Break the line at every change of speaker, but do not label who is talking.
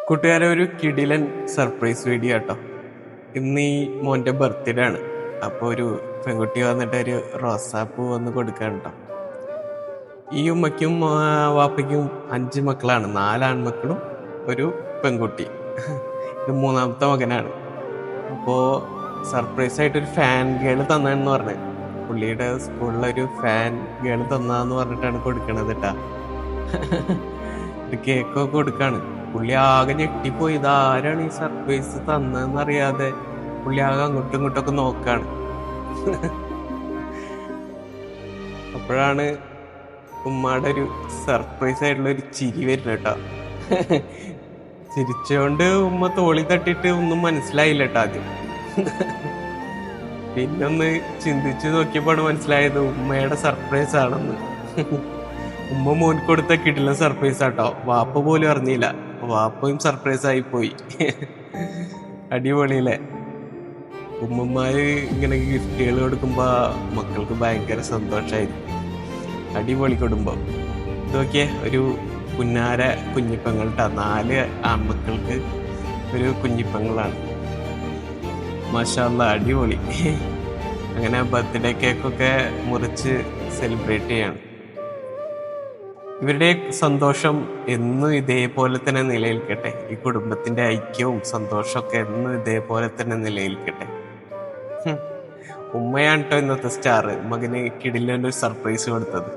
കൂട്ടുകാരെ, ഒരു കിടിലൻ സർപ്രൈസ് വീഡിയോ കേട്ടോ. ഇന്ന് ഈ മോൻ്റെ ബർത്ത്ഡേ ആണ്. അപ്പോൾ ഒരു പെൺകുട്ടി വന്നിട്ട് ഒരു റോസാപ്പൂ വന്ന് കൊടുക്കാൻ കേട്ടോ. ഈ ഉമ്മയ്ക്കും വാപ്പയ്ക്കും 5 മക്കളാണ്. 4 ആൺമക്കളും ഒരു പെൺകുട്ടി. ഇത് 3ാമത്തെ മകനാണ്. അപ്പോൾ സർപ്രൈസ് ആയിട്ടൊരു ഫാൻ ഗേൾ തന്നെന്ന് പറഞ്ഞു. പുള്ളിയുടെ സ്കൂളിലൊരു ഫാൻ ഗേൾ തന്നാന്ന് പറഞ്ഞിട്ടാണ് കൊടുക്കണത് കേട്ടാ. ഒരു കേക്കൊക്കെ കൊടുക്കാണ്. പുള്ളി ആകെ ഞെട്ടിപ്പോയി. ഇതാരാണ് ഈ സർപ്രൈസ് തന്നതെന്നറിയാതെ പുള്ളി ആകെ അങ്ങോട്ടും ഇങ്ങോട്ടൊക്കെ നോക്കാണ്. അപ്പോഴാണ് ഉമ്മയുടെ ഒരു സർപ്രൈസ് ആയിട്ടുള്ള ഒരു ചിരി വരുന്നത് കേട്ടോ. ചിരിച്ചോണ്ട് ഉമ്മ തോളി തട്ടിട്ട് ഒന്നും മനസ്സിലായില്ല കേട്ടോ ആദ്യം. പിന്നെ ഒന്ന് ചിന്തിച്ചു നോക്കിയപ്പോഴാണ് മനസ്സിലായത് ഉമ്മയുടെ സർപ്രൈസ് ആണെന്ന്. ഉമ്മ മോൻ കൊടുത്ത കിട്ടില്ല സർപ്രൈസ് ആട്ടോ. വാപ്പ പോലും അറിഞ്ഞില്ല. വാപ്പയും സർപ്രൈസ് ആയി പോയി. അടിപൊളിയില്ലേ? ഉമ്മമാര് ഇങ്ങനെ ഗിഫ്റ്റുകൾ കൊടുക്കുമ്പോ മക്കൾക്ക് ഭയങ്കര സന്തോഷമായിരിക്കും. അടിപൊളി കുടുംബം. ഇതൊക്കെ ഒരു പുന്നാര കുഞ്ഞിപ്പങ്ങൾ ട്ടാ. 4 ആൺമക്കൾക്ക് ഒരു കുഞ്ഞിപ്പങ്ങളാണ്. മാഷാ അല്ലാഹ്, അടിപൊളി. അങ്ങനെ ബർത്ത്ഡേ കേക്കൊക്കെ മുറിച്ച് സെലിബ്രേറ്റ് ചെയ്യാണ്. ഇവരുടെ സന്തോഷം എന്നും ഇതേപോലെ തന്നെ നിലനിൽക്കട്ടെ. ഈ കുടുംബത്തിന്റെ ഐക്യവും സന്തോഷമൊക്കെ എന്നും ഇതേപോലെ തന്നെ നിലനിൽക്കട്ടെ. ഉമ്മയാണ് കേട്ടോ ഇന്നത്തെ സ്റ്റാർ. മകന് കിടിലൊരു സർപ്രൈസ് കൊടുത്തത്.